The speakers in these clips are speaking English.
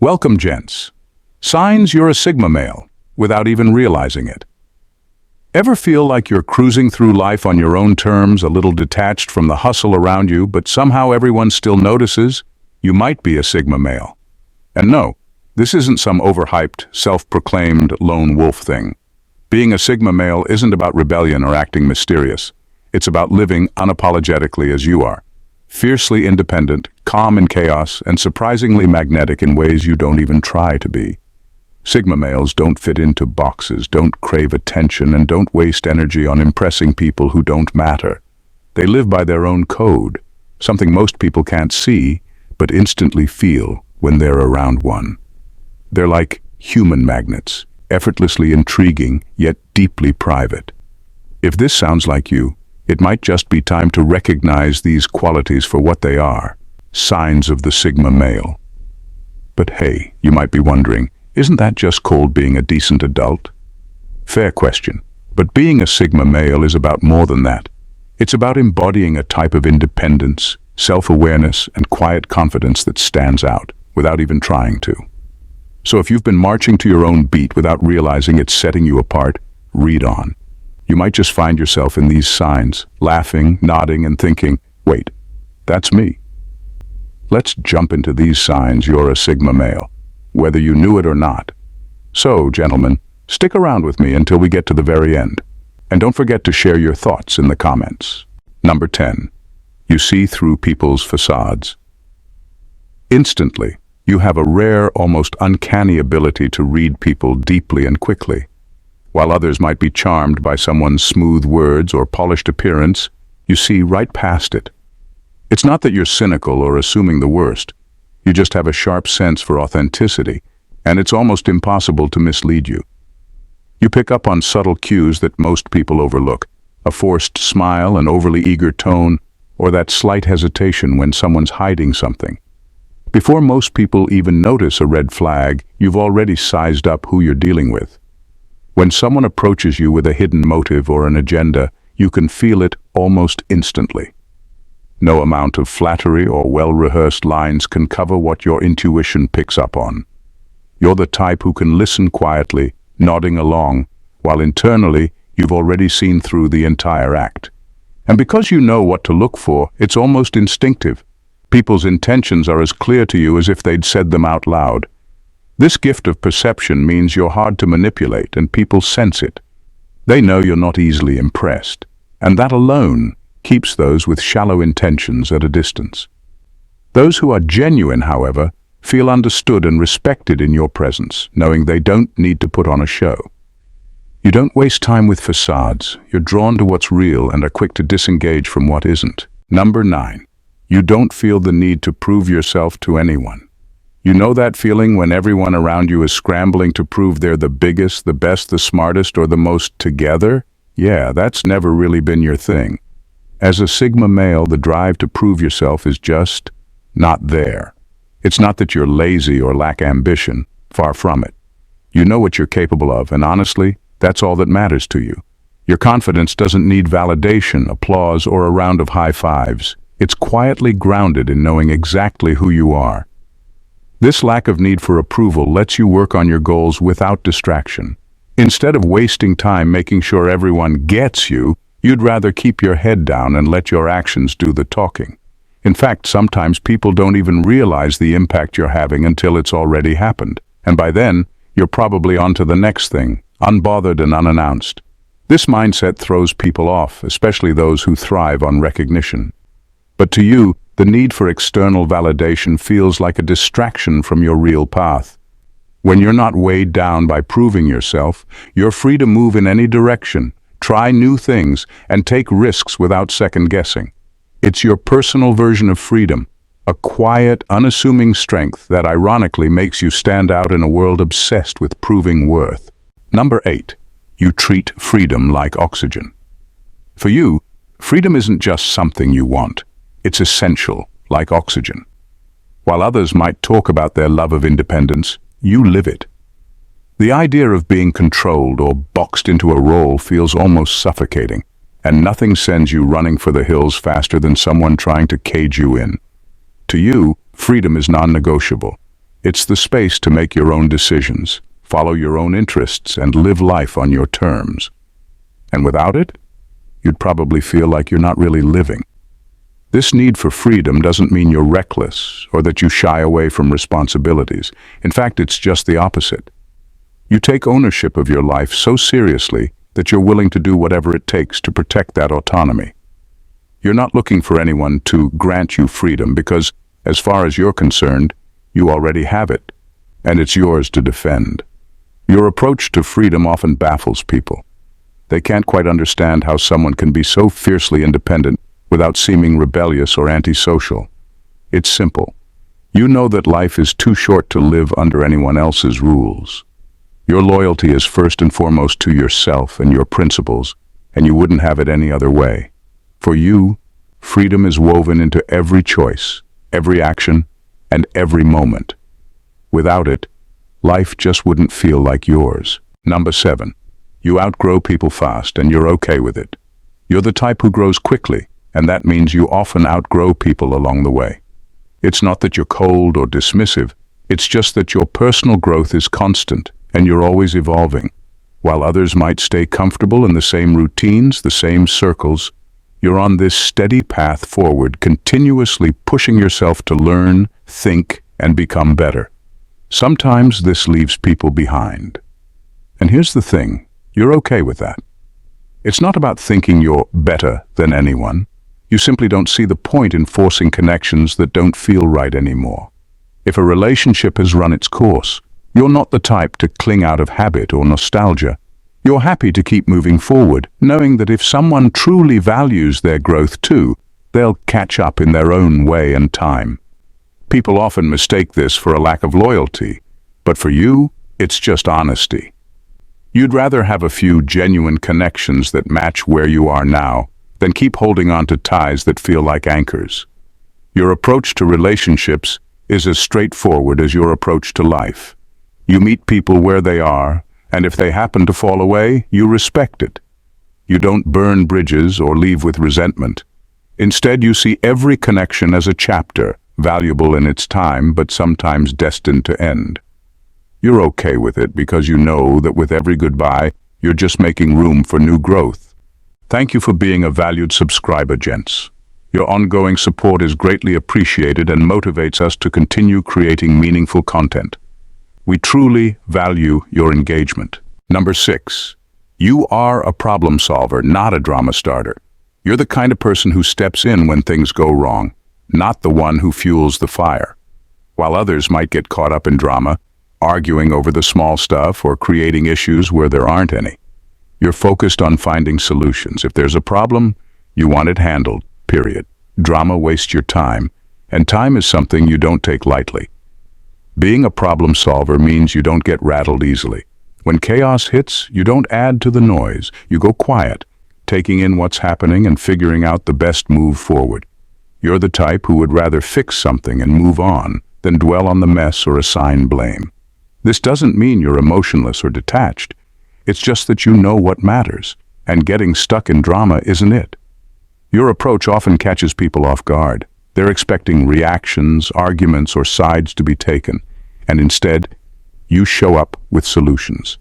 Welcome, gents. Signs you're a Sigma male, without even realizing it. Ever feel like you're cruising through life on your own terms, a little detached from the hustle around you, but somehow everyone still notices? You might be a Sigma male. And no, this isn't some overhyped, self-proclaimed lone wolf thing. Being a Sigma male isn't about rebellion or acting mysterious. It's about living unapologetically as you are. Fiercely independent, calm in chaos, and surprisingly magnetic in ways you don't even try to be. Sigma males don't fit into boxes, don't crave attention, and don't waste energy on impressing people who don't matter. They live by their own code, something most people can't see, but instantly feel when they're around one. They're like human magnets, effortlessly intriguing, yet deeply private. If this sounds like you, it might just be time to recognize these qualities for what they are, signs of the Sigma male. But hey, you might be wondering, isn't that just called being a decent adult? Fair question, but being a Sigma male is about more than that. It's about embodying a type of independence, self-awareness, and quiet confidence that stands out, without even trying to. So if you've been marching to your own beat without realizing it's setting you apart, read on. You might just find yourself in these signs, laughing, nodding, and thinking, wait, that's me. Let's jump into these signs you're a Sigma male, whether you knew it or not. So, gentlemen, stick around with me until we get to the very end. And don't forget to share your thoughts in the comments. Number 10. You see through people's facades. Instantly, you have a rare, almost uncanny ability to read people deeply and quickly. While others might be charmed by someone's smooth words or polished appearance, you see right past it. It's not that you're cynical or assuming the worst. You just have a sharp sense for authenticity, and it's almost impossible to mislead you. You pick up on subtle cues that most people overlook, a forced smile, an overly eager tone, or that slight hesitation when someone's hiding something. Before most people even notice a red flag, you've already sized up who you're dealing with. When someone approaches you with a hidden motive or an agenda, you can feel it almost instantly. No amount of flattery or well-rehearsed lines can cover what your intuition picks up on. You're the type who can listen quietly, nodding along, while internally you've already seen through the entire act. And because you know what to look for, it's almost instinctive. People's intentions are as clear to you as if they'd said them out loud. This gift of perception means you're hard to manipulate, and people sense it. They know you're not easily impressed, and that alone keeps those with shallow intentions at a distance. Those who are genuine, however, feel understood and respected in your presence, knowing they don't need to put on a show. You don't waste time with facades. You're drawn to what's real and are quick to disengage from what isn't. Number 9. You don't feel the need to prove yourself to anyone. You know that feeling when everyone around you is scrambling to prove they're the biggest, the best, the smartest, or the most together? Yeah, that's never really been your thing. As a Sigma male, the drive to prove yourself is just not there. It's not that you're lazy or lack ambition, far from it. You know what you're capable of, and honestly, that's all that matters to you. Your confidence doesn't need validation, applause, or a round of high fives. It's quietly grounded in knowing exactly who you are. This lack of need for approval lets you work on your goals without distraction. Instead of wasting time making sure everyone gets you, you'd rather keep your head down and let your actions do the talking. In fact, sometimes people don't even realize the impact you're having until it's already happened. And by then, you're probably on to the next thing, unbothered and unannounced. This mindset throws people off, especially those who thrive on recognition. But to you, the need for external validation feels like a distraction from your real path. When you're not weighed down by proving yourself, you're free to move in any direction, try new things, and take risks without second-guessing. It's your personal version of freedom, a quiet, unassuming strength that ironically makes you stand out in a world obsessed with proving worth. Number 8. You treat freedom like oxygen. For you, freedom isn't just something you want. It's essential, like oxygen. While others might talk about their love of independence, you live it. The idea of being controlled or boxed into a role feels almost suffocating, and nothing sends you running for the hills faster than someone trying to cage you in. To you, freedom is non-negotiable. It's the space to make your own decisions, follow your own interests, and live life on your terms. And without it, you'd probably feel like you're not really living. This need for freedom doesn't mean you're reckless or that you shy away from responsibilities. In fact, it's just the opposite. You take ownership of your life so seriously that you're willing to do whatever it takes to protect that autonomy. You're not looking for anyone to grant you freedom because, as far as you're concerned, you already have it, and it's yours to defend. Your approach to freedom often baffles people. They can't quite understand how someone can be so fiercely independent without seeming rebellious or antisocial. It's simple. You know that life is too short to live under anyone else's rules. Your loyalty is first and foremost to yourself and your principles, and you wouldn't have it any other way. For you, freedom is woven into every choice, every action, and every moment. Without it, life just wouldn't feel like yours. Number 7. You outgrow people fast, and you're okay with it. You're the type who grows quickly, and that means you often outgrow people along the way. It's not that you're cold or dismissive, it's just that your personal growth is constant, and you're always evolving. While others might stay comfortable in the same routines, the same circles, you're on this steady path forward, continuously pushing yourself to learn, think, and become better. Sometimes this leaves people behind. And here's the thing, you're okay with that. It's not about thinking you're better than anyone. You simply don't see the point in forcing connections that don't feel right anymore. If a relationship has run its course, you're not the type to cling out of habit or nostalgia. You're happy to keep moving forward, knowing that if someone truly values their growth too, they'll catch up in their own way and time. People often mistake this for a lack of loyalty, but for you, it's just honesty. You'd rather have a few genuine connections that match where you are now than keep holding on to ties that feel like anchors. Your approach to relationships is as straightforward as your approach to life. You meet people where they are, and if they happen to fall away, you respect it. You don't burn bridges or leave with resentment. Instead, you see every connection as a chapter, valuable in its time, but sometimes destined to end. You're okay with it because you know that with every goodbye, you're just making room for new growth. Thank you for being a valued subscriber, gents. Your ongoing support is greatly appreciated and motivates us to continue creating meaningful content. We truly value your engagement. Number 6. You are a problem solver, not a drama starter. You're the kind of person who steps in when things go wrong, not the one who fuels the fire. While others might get caught up in drama, arguing over the small stuff or creating issues where there aren't any. You're focused on finding solutions. If there's a problem, you want it handled, period. Drama wastes your time, and time is something you don't take lightly. Being a problem solver means you don't get rattled easily. When chaos hits, you don't add to the noise. You go quiet, taking in what's happening and figuring out the best move forward. You're the type who would rather fix something and move on than dwell on the mess or assign blame. This doesn't mean you're emotionless or detached. It's just that you know what matters, and getting stuck in drama isn't it. Your approach often catches people off guard. They're expecting reactions, arguments, or sides to be taken, and instead, you show up with solutions.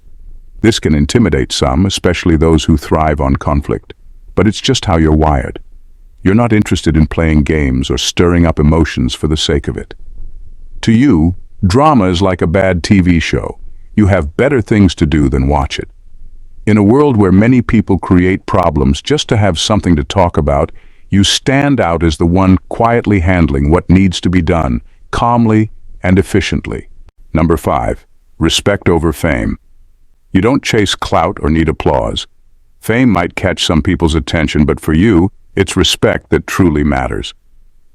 This can intimidate some, especially those who thrive on conflict, but it's just how you're wired. You're not interested in playing games or stirring up emotions for the sake of it. To you, drama is like a bad TV show. You have better things to do than watch it. In a world where many people create problems just to have something to talk about, you stand out as the one quietly handling what needs to be done, calmly and efficiently. Number 5. Respect over fame. You don't chase clout or need applause. Fame might catch some people's attention, but for you, it's respect that truly matters.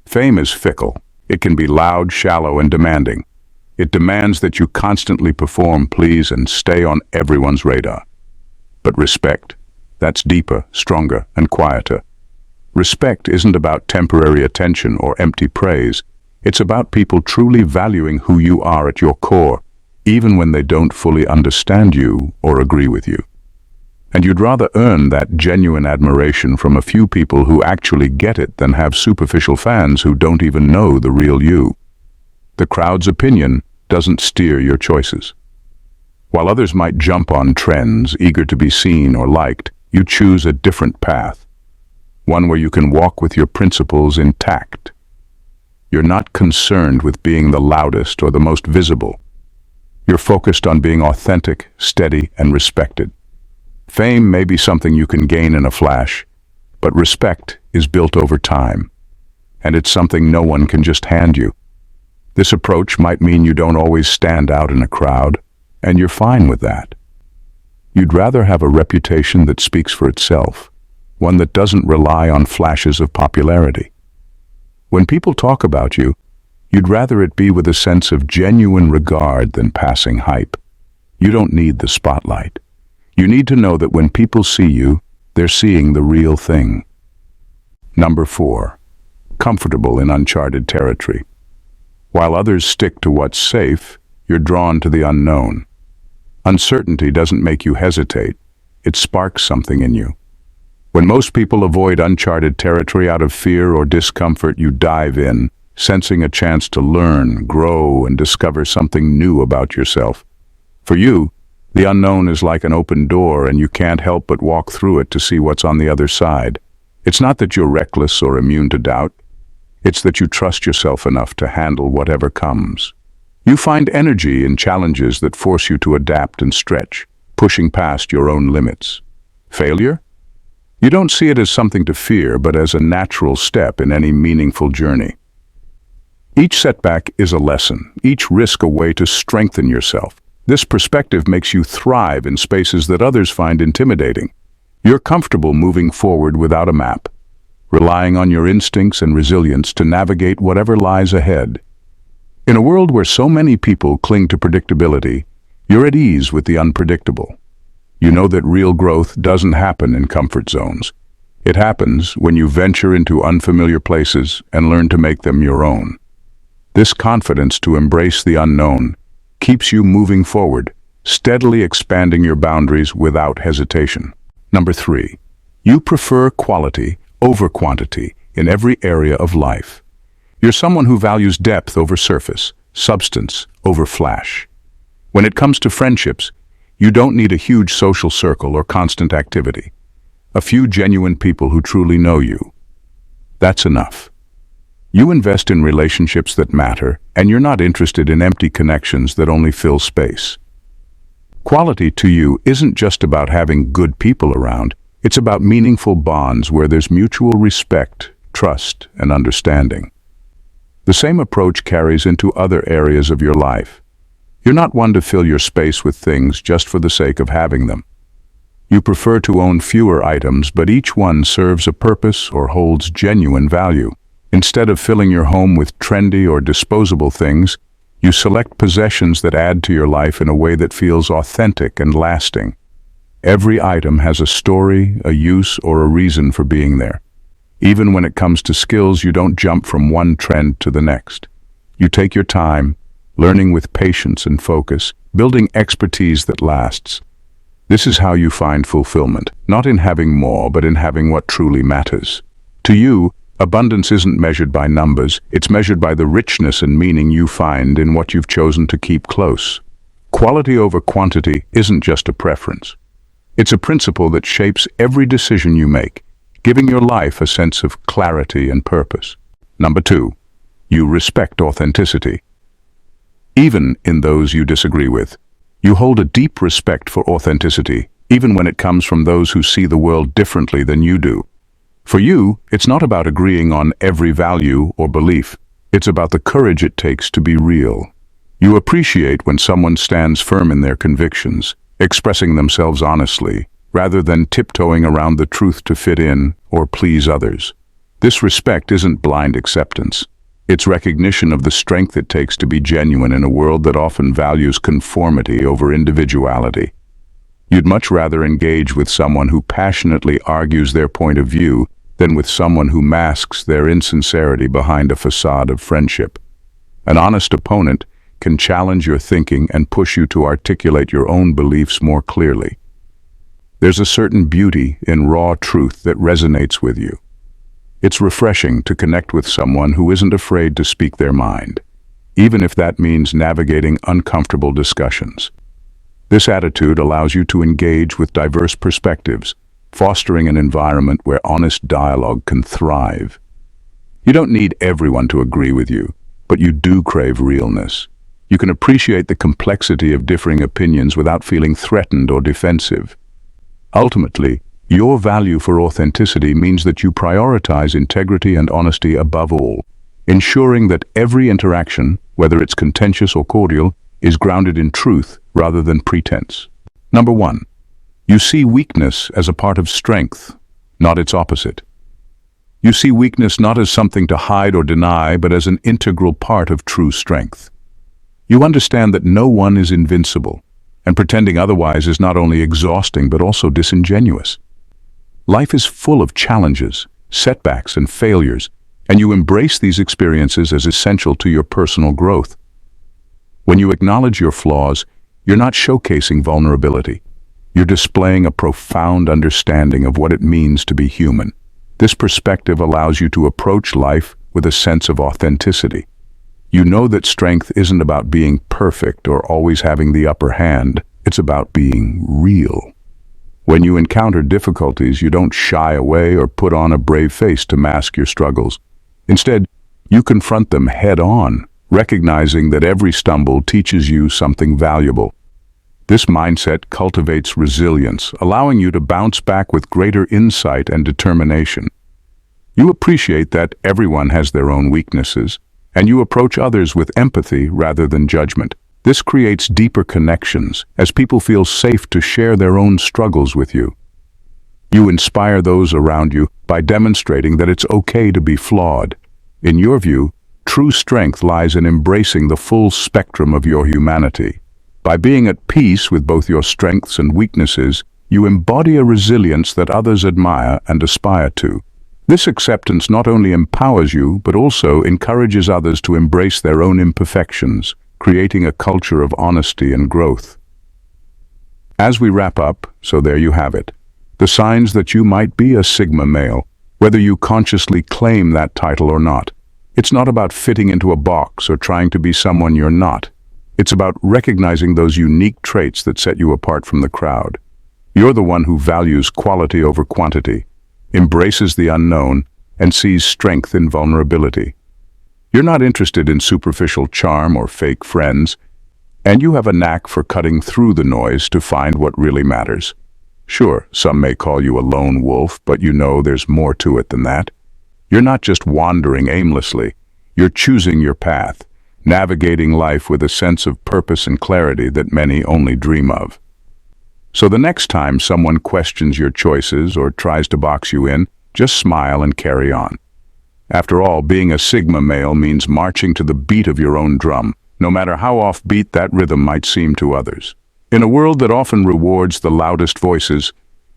Fame is fickle. It can be loud, shallow, and demanding. It demands that you constantly perform, please, and stay on everyone's radar. But respect, that's deeper, stronger, and quieter. Respect isn't about temporary attention or empty praise. It's about people truly valuing who you are at your core, even when they don't fully understand you or agree with you. And you'd rather earn that genuine admiration from a few people who actually get it than have superficial fans who don't even know the real you. The crowd's opinion doesn't steer your choices. While others might jump on trends, eager to be seen or liked, you choose a different path, one where you can walk with your principles intact. You're not concerned with being the loudest or the most visible. You're focused on being authentic, steady, and respected. Fame may be something you can gain in a flash, but respect is built over time, and it's something no one can just hand you. This approach might mean you don't always stand out in a crowd, and you're fine with that. You'd rather have a reputation that speaks for itself, one that doesn't rely on flashes of popularity. When people talk about you, you'd rather it be with a sense of genuine regard than passing hype. You don't need the spotlight. You need to know that when people see you, they're seeing the real thing. Number 4. Comfortable in uncharted territory. While others stick to what's safe, you're drawn to the unknown. Uncertainty doesn't make you hesitate. It sparks something in you. When most people avoid uncharted territory out of fear or discomfort, you dive in, sensing a chance to learn, grow, and discover something new about yourself. For you, the unknown is like an open door, and you can't help but walk through it to see what's on the other side. It's not that you're reckless or immune to doubt. It's that you trust yourself enough to handle whatever comes. You find energy in challenges that force you to adapt and stretch, pushing past your own limits. Failure? You don't see it as something to fear, but as a natural step in any meaningful journey. Each setback is a lesson, each risk a way to strengthen yourself. This perspective makes you thrive in spaces that others find intimidating. You're comfortable moving forward without a map, relying on your instincts and resilience to navigate whatever lies ahead. In a world where so many people cling to predictability, you're at ease with the unpredictable. You know that real growth doesn't happen in comfort zones. It happens when you venture into unfamiliar places and learn to make them your own. This confidence to embrace the unknown keeps you moving forward, steadily expanding your boundaries without hesitation. Number 3. You prefer quality over quantity in every area of life. You're someone who values depth over surface, substance over flash. When it comes to friendships, you don't need a huge social circle or constant activity. A few genuine people who truly know you. That's enough. You invest in relationships that matter, and you're not interested in empty connections that only fill space. Quality to you isn't just about having good people around. It's about meaningful bonds where there's mutual respect, trust, and understanding. The same approach carries into other areas of your life. You're not one to fill your space with things just for the sake of having them. You prefer to own fewer items, but each one serves a purpose or holds genuine value. Instead of filling your home with trendy or disposable things, you select possessions that add to your life in a way that feels authentic and lasting. Every item has a story, a use, or a reason for being there. Even when it comes to skills, you don't jump from one trend to the next. You take your time, learning with patience and focus, building expertise that lasts. This is how you find fulfillment, not in having more, but in having what truly matters. To you, abundance isn't measured by numbers, it's measured by the richness and meaning you find in what you've chosen to keep close. Quality over quantity isn't just a preference. It's a principle that shapes every decision you make, giving your life a sense of clarity and purpose. Number 2, you respect authenticity. Even in those you disagree with, you hold a deep respect for authenticity, even when it comes from those who see the world differently than you do. For you, it's not about agreeing on every value or belief. It's about the courage it takes to be real. You appreciate when someone stands firm in their convictions, expressing themselves honestly, rather than tiptoeing around the truth to fit in or please others. This respect isn't blind acceptance. It's recognition of the strength it takes to be genuine in a world that often values conformity over individuality. You'd much rather engage with someone who passionately argues their point of view than with someone who masks their insincerity behind a facade of friendship. An honest opponent can challenge your thinking and push you to articulate your own beliefs more clearly. There's a certain beauty in raw truth that resonates with you. It's refreshing to connect with someone who isn't afraid to speak their mind. even if that means navigating uncomfortable discussions. This attitude allows you to engage with diverse perspectives, fostering an environment where honest dialogue can thrive. You don't need everyone to agree with you, but you do crave realness. You can appreciate the complexity of differing opinions without feeling threatened or defensive. Ultimately, your value for authenticity means that you prioritize integrity and honesty above all, ensuring that every interaction, whether it's contentious or cordial, is grounded in truth rather than pretense. Number 1. You see weakness as a part of strength, not its opposite. You see weakness not as something to hide or deny, but as an integral part of true strength. You understand that no one is invincible, and pretending otherwise is not only exhausting but also disingenuous. Life is full of challenges, setbacks, and failures, and you embrace these experiences as essential to your personal growth. When you acknowledge your flaws, you're not showcasing vulnerability. You're displaying a profound understanding of what it means to be human. This perspective allows you to approach life with a sense of authenticity. You know that strength isn't about being perfect or always having the upper hand. It's about being real. When you encounter difficulties, you don't shy away or put on a brave face to mask your struggles. Instead, you confront them head-on, recognizing that every stumble teaches you something valuable. This mindset cultivates resilience, allowing you to bounce back with greater insight and determination. You appreciate that everyone has their own weaknesses, and you approach others with empathy rather than judgment. This creates deeper connections, as people feel safe to share their own struggles with you. You inspire those around you by demonstrating that it's okay to be flawed. In your view, true strength lies in embracing the full spectrum of your humanity. By being at peace with both your strengths and weaknesses, you embody a resilience that others admire and aspire to. This acceptance not only empowers you, but also encourages others to embrace their own imperfections, creating a culture of honesty and growth. As we wrap up, so there you have it, the signs that you might be a Sigma male, whether you consciously claim that title or not. It's not about fitting into a box or trying to be someone you're not. It's about recognizing those unique traits that set you apart from the crowd. You're the one who values quality over quantity, embraces the unknown, and sees strength in vulnerability. You're not interested in superficial charm or fake friends, and you have a knack for cutting through the noise to find what really matters. Sure, some may call you a lone wolf, but you know there's more to it than that. You're not just wandering aimlessly. You're choosing your path, navigating life with a sense of purpose and clarity that many only dream of. So the next time someone questions your choices or tries to box you in, just smile and carry on. After all, being a Sigma male means marching to the beat of your own drum, no matter how offbeat that rhythm might seem to others. In a world that often rewards the loudest voices,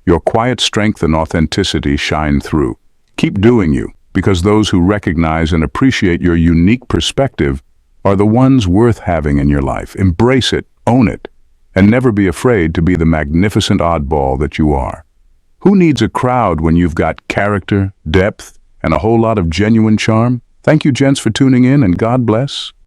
your quiet strength and authenticity shine through. Keep doing you, because those who recognize and appreciate your unique perspective are the ones worth having in your life. Embrace it, own it, and never be afraid to be the magnificent oddball that you are. Who needs a crowd when you've got character, depth, and a whole lot of genuine charm? Thank you, gents, for tuning in, and God bless.